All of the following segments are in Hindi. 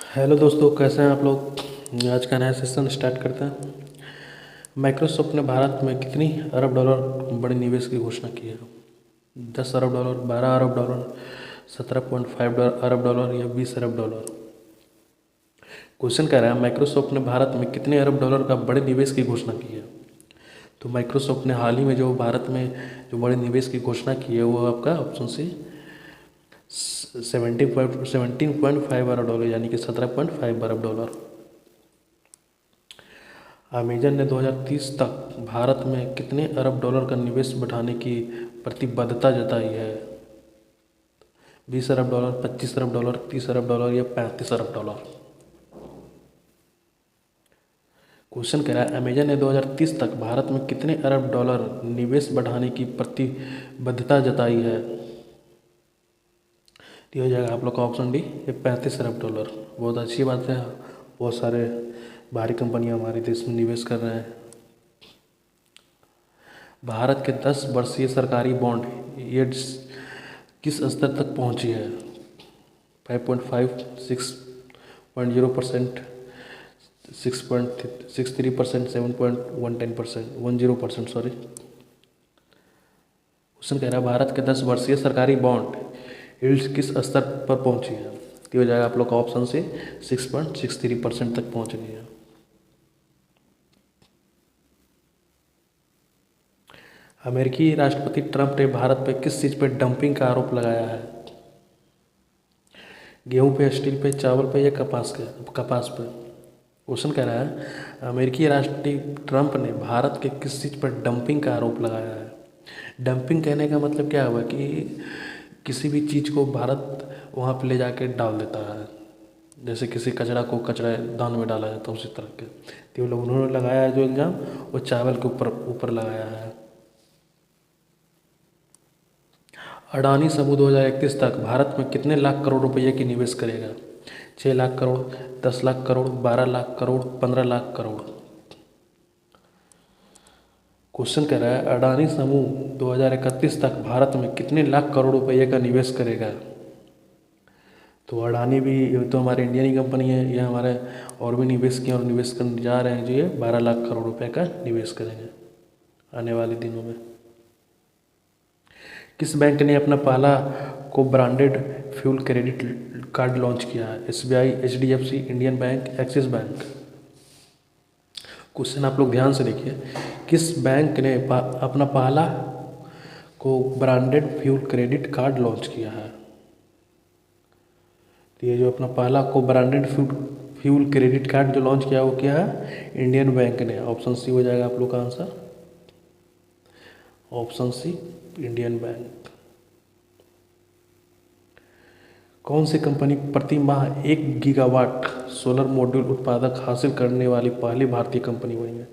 हेलो दोस्तों, कैसे हैं आप लोग। आज का नया सेशन स्टार्ट करते हैं। माइक्रोसॉफ्ट ने भारत में कितनी अरब डॉलर बड़े निवेश की घोषणा की है? 10 अरब डॉलर, 12 अरब डॉलर, 17.5 अरब डॉलर या 20 अरब डॉलर। क्वेश्चन कह रहा है माइक्रोसॉफ्ट ने भारत में कितने अरब डॉलर का बड़े निवेश की घोषणा की है। तो माइक्रोसॉफ्ट ने हाल ही में जो भारत में जो बड़े निवेश की घोषणा की है वो आपका ऑप्शन सी 17.5 अरब डॉलर यानी कि 17.5 अरब डॉलर। अमेजन ने 2030 तक भारत में कितने अरब डॉलर का निवेश बढ़ाने की प्रतिबद्धता जताई है? 20 अरब डॉलर, 25 अरब डॉलर, 30 अरब डॉलर या 35 अरब डॉलर। क्वेश्चन कह रहा है अमेजन ने 2030 तक भारत में कितने अरब डॉलर निवेश बढ़ाने की प्रतिबद्धता जताई है? तो हो जाएगा आप लोग का ऑप्शन डी, ये 35 अरब डॉलर। बहुत अच्छी बात है, बहुत सारे बाहरी कंपनियां हमारे देश में निवेश कर रहे हैं। भारत के 10 वर्षीय सरकारी बॉन्ड यील्ड्स किस स्तर तक पहुंची है? 5.5, 6.0%, 6.63%, 7.110%, 10%, सॉरी। क्वेश्चन कह रहा है भारत के 10 वर्षीय सरकारी बॉन्ड यील्ड्स किस स्तर पर पहुंची है? तो हो जाएगा आप लोग का ऑप्शन से 6.63% तक पहुंच गई है। अमेरिकी राष्ट्रपति ट्रंप ने भारत पर किस चीज़ पर डंपिंग का आरोप लगाया है? गेहूं पे, स्टील पे, चावल पे या कपास पे। क्वेश्चन कह रहा है अमेरिकी राष्ट्रपति ट्रंप ने भारत के किस चीज़ पर डंपिंग का आरोप लगाया है। डंपिंग कहने का मतलब क्या हुआ कि किसी भी चीज़ को भारत वहाँ पे ले जाके डाल देता है। जैसे किसी कचरा को कचरा दान में डाला जाता है उसी तरह के। तो लोग उन्होंने लगाया है जो इल्ज़ाम, वो चावल के ऊपर ऊपर लगाया है। अडानी समूह 2031 तक भारत में कितने लाख करोड़ रुपये की निवेश करेगा? 6 लाख करोड़, 10 लाख करोड़, 12 लाख करोड़, 15 लाख करोड़। क्वेश्चन कह रहा है अडानी समूह 2031 तक भारत में कितने लाख करोड़ रुपये का निवेश करेगा? तो अडानी भी ये तो हमारे इंडियन ही कंपनी है, ये हमारे और भी निवेश किए और निवेश करने जा रहे हैं जो ये 12 लाख करोड़ रुपये का निवेश करेंगे आने वाले दिनों में। किस बैंक ने अपना पहला co-branded fuel credit card launch किया है? SBI, HDFC, Indian bank, axis bank. Question आप लोग ध्यान से देखिए, किस बैंक ने अपना पहला co-branded fuel credit card launch किया है? तो ये जो अपना पहला co-branded fuel credit card जो लॉन्च किया वो क्या है? इंडियन बैंक ने। ऑप्शन सी हो जाएगा आप लोग का answer, option C Indian Bank. कौन सी कंपनी प्रति माह 1 गीगावाट सोलर मॉड्यूल उत्पादक हासिल करने वाली पहली भारतीय कंपनी बनी है?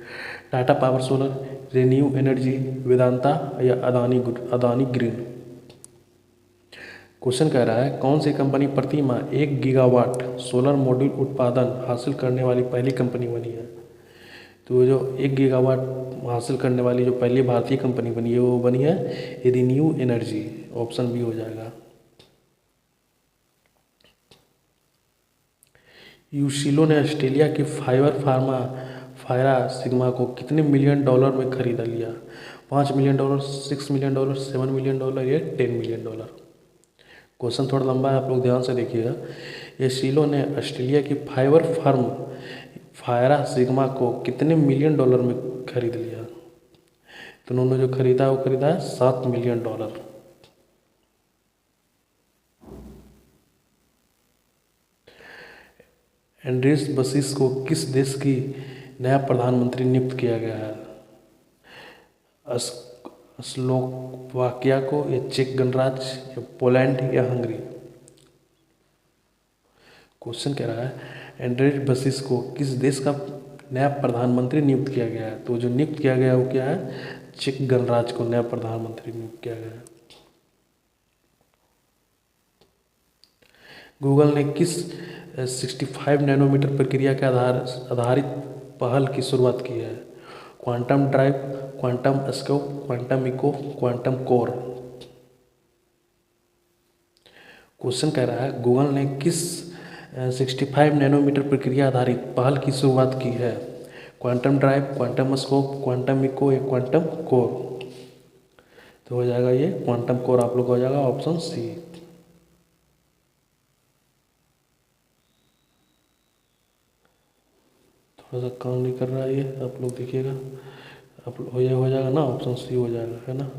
Tata power solar, renew energy, Vedanta या अदानी ग्रीन। क्वेश्चन कह रहा है कौन सी कंपनी प्रति माह 1 गीगावाट सोलर मॉड्यूल उत्पादन हासिल करने वाली पहली कंपनी बनी है? तो जो 1 गीगावाट हासिल करने वाली जो पहली भारतीय कंपनी बनी है वो बनी है रिन्यू एनर्जी। ऑप्शन बी हो जाएगा। यूशिलो ने ऑस्ट्रेलिया की फाइबर फार्मा फायरा सिग्मा को कितने मिलियन डॉलर में खरीदा लिया? 5 million dollar, 6 million dollar, 7 million dollar या 10 मिलियन डॉलर। क्वेश्चन थोड़ा लंबा है, आप लोग ध्यान से देखिएगा। ये शीलो ने ऑस्ट्रेलिया की फाइबर फार्म फायरा सिग्मा को कितने मिलियन डॉलर में खरीद लिया? तो उन्होंने जो खरीदा वो खरीदा है 7 मिलियन डॉलर। एंड्रेस बसीस को किस देश की नया प्रधानमंत्री नियुक्त किया गया है? स्लोवाकिया को या चेक गणराज्य या पोलैंड या हंगरी। क्वेश्चन कह रहा है एंड्रेस बसीस को किस देश का नया प्रधानमंत्री नियुक्त किया गया है? तो जो नियुक्त किया गया है वो क्या है? चेक गणराज्य को नया प्रधानमंत्री नियुक्त किया गया है। गूगल ने किस 65 नैनोमीटर प्रक्रिया के आधारित पहल की शुरुआत की है? Quantum drive, quantum scope, quantum eco, quantum core. Question कह रहा है गूगल ने किस 65 नैनोमीटर प्रक्रिया आधारित पहल की शुरुआत की है? Quantum drive, quantum scope, quantum eco या क्वांटम कोर? तो हो जाएगा ये क्वांटम कोर आप लोग हो जाएगा ऑप्शन सी। थोड़ा सा काम नहीं कर रहा है ये, आप लोग देखिएगा। आप हो जाएगा ना, ऑप्शन सी हो जाएगा, है ना,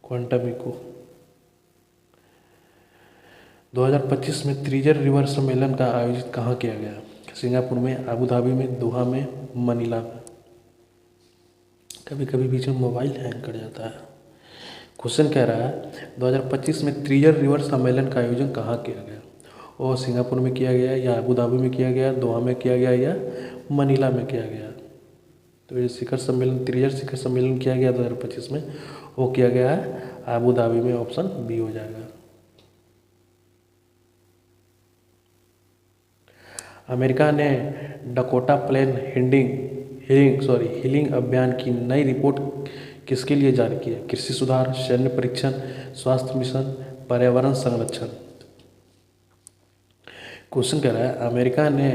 क्वांटम इको। 2025 में त्रिजर रिवर सम्मेलन का आयोजित कहाँ किया गया? सिंगापुर में, अबू धाबी में, दोहा में, मनीला में? कभी कभी बीच में मोबाइल हैंग कर जाता है। क्वेश्चन कह रहा है 2025 में त्रिजर रिवर सम्मेलन का आयोजन कहाँ किया गया? और सिंगापुर में किया गया, या अबू धाबी में किया गया, दोहा में किया गया, या मनीला में किया गया? तो ये शिखर सम्मेलन, त्रिजर शिखर सम्मेलन किया गया 2025 में, वो किया गया है अबू धाबी में, ऑप्शन बी हो जाएगा। अमेरिका ने डकोटा प्लेन हीलिंग अभियान की नई रिपोर्ट किसके लिए जारी की है? कृषि सुधार, सैन्य परीक्षण, स्वास्थ्य मिशन, पर्यावरण संरक्षण? क्वेश्चन कह रहा है अमेरिका ने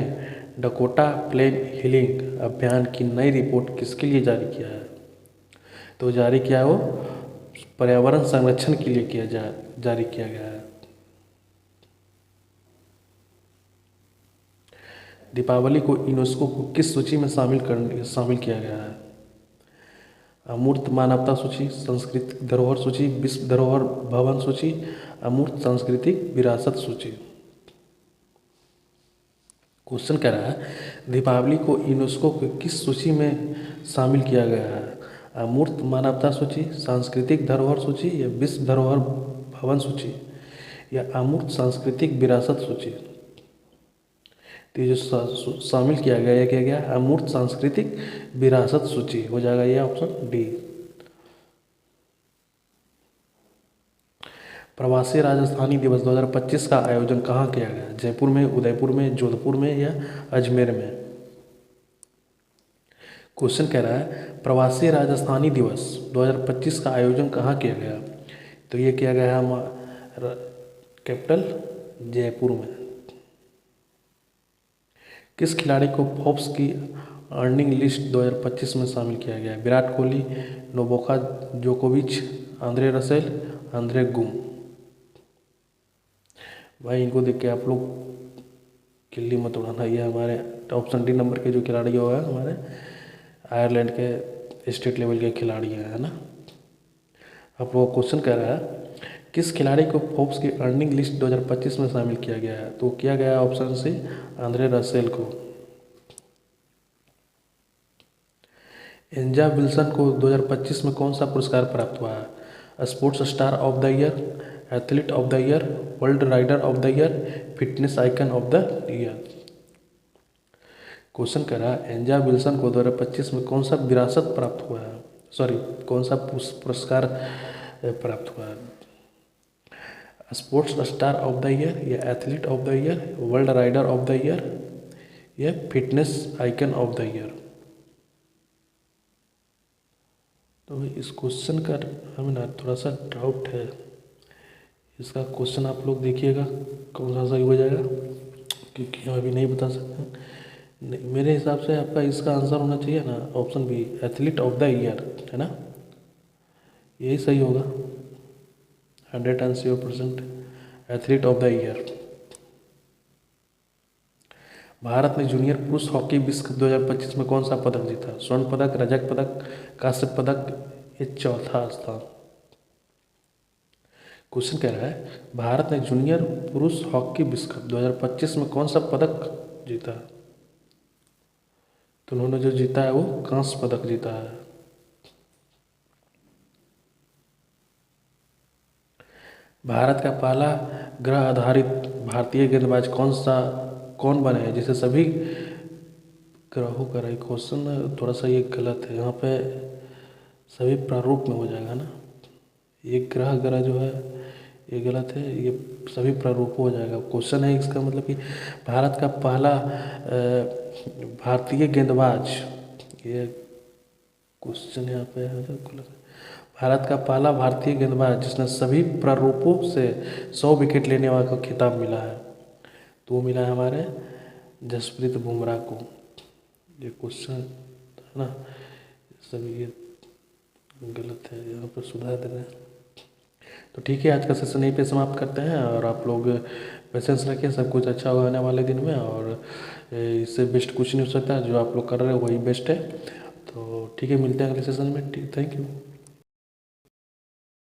डकोटा प्लेन हीलिंग अभियान की नई रिपोर्ट किसके लिए जारी किया है? तो जारी किया वो पर्यावरण संरक्षण के लिए जारी किया गया है। दीपावली को यूनेस्को को किस सूची में शामिल किया गया है? अमूर्त मानवता सूची, सांस्कृतिक धरोहर सूची, विश्व धरोहर भवन सूची, अमूर्त सांस्कृतिक विरासत सूची? क्वेश्चन कह रहा है दीपावली को यूनेस्को को किस सूची में शामिल किया गया है? अमूर्त मानवता सूची, सांस्कृतिक धरोहर सूची, या विश्व धरोहर भवन सूची, या अमूर्त सांस्कृतिक विरासत सूची? तो ये जो शामिल किया गया अमूर्त सांस्कृतिक विरासत सूची हो जाएगा ये ऑप्शन डी। प्रवासी राजस्थानी दिवस 2025 का आयोजन कहाँ किया गया? जयपुर में, उदयपुर में, जोधपुर में, या अजमेर में? क्वेश्चन कह रहा है प्रवासी राजस्थानी दिवस 2025 का आयोजन कहाँ किया गया? तो ये किया गया है हमारा कैपिटल जयपुर में। किस खिलाड़ी को फोर्ब्स की अर्निंग लिस्ट 2025 में शामिल किया गया है? विराट कोहली, नोवाक जोकोविच, आंद्रे रसेल, आंद्रे गुम? भाई इनको देख के आप लोग किल्ली मत उड़ाना। ये हमारे ऑप्शन डी नंबर के जो खिलाड़ी हुआ है हमारे आयरलैंड के स्टेट लेवल के खिलाड़ी हैं, है ना। अब वो क्वेश्चन कह रहा है किस खिलाड़ी को फोर्ब्स की अर्निंग लिस्ट 2025 में शामिल किया गया है? तो किया गया है ऑप्शन सी आंद्रे रसेल को। एंजा विल्सन को 2025 में कौन सा पुरस्कार प्राप्त हुआ है? Sports star of the year, athlete of the year, world rider of the year, fitness icon of the year? Question कह रहा है एंजा विल्सन को 2025 में कौन सा विरासत प्राप्त हुआ है, कौन सा पुरस्कार प्राप्त हुआ है? Sports star of the year, या athlete of the year, world rider of the year, या fitness icon of the year? तो इस क्वेश्चन का हमें ना थोड़ा सा डाउट है। इसका क्वेश्चन आप लोग देखिएगा कौन सा सही हो जाएगा, क्योंकि हम अभी नहीं बता सकते। मेरे हिसाब से आपका इसका आंसर होना चाहिए ना option B, athlete of the year, है ना, यही सही होगा 100% athlete of the year. Bharat ने जूनियर पुरुष हॉकी विश्व कप 2025 में कौन सा पदक जीता? स्वर्ण पदक, रजत पदक, कांस्य पदक, ये चौथा स्थान? क्वेश्चन कह रहा है भारत ने जूनियर पुरुष हॉकी विश्व कप 2025 में कौन सा पदक जीता? तो उन्होंने जो जीता है वो कांस्य पदक जीता है। भारत का पहला ग्रह आधारित भारतीय गेंदबाज कौन बने हैं जिसे सभी ग्रहों का रही? क्वेश्चन थोड़ा सा ये गलत है, यहाँ पे सभी प्रारूप में हो जाएगा ना, ये ग्रह जो है ये गलत है, ये सभी प्रारूप हो जाएगा। क्वेश्चन है इसका मतलब कि भारत का पहला भारतीय गेंदबाज, ये क्वेश्चन यहाँ पे है भारत का पहला भारतीय गेंदबाज जिसने सभी प्रारूपों से 100 विकेट लेने वाला को खिताब मिला है, तो वो मिला है हमारे जसप्रीत बुमराह को। ये क्वेश्चन है ना, सभी ये गलत है, यहाँ पर सुधार देना है। तो ठीक है, आज का सेशन यहीं पे समाप्त करते हैं और आप लोग पेशेंस रखिए, सब कुछ अच्छा होने वाले दिन में। और इससे बेस्ट कुछ नहीं हो सकता, जो आप लोग कर रहे हो वही बेस्ट है। तो ठीक है, मिलते हैं अगले सेशन में। ठीक, थैंक यू।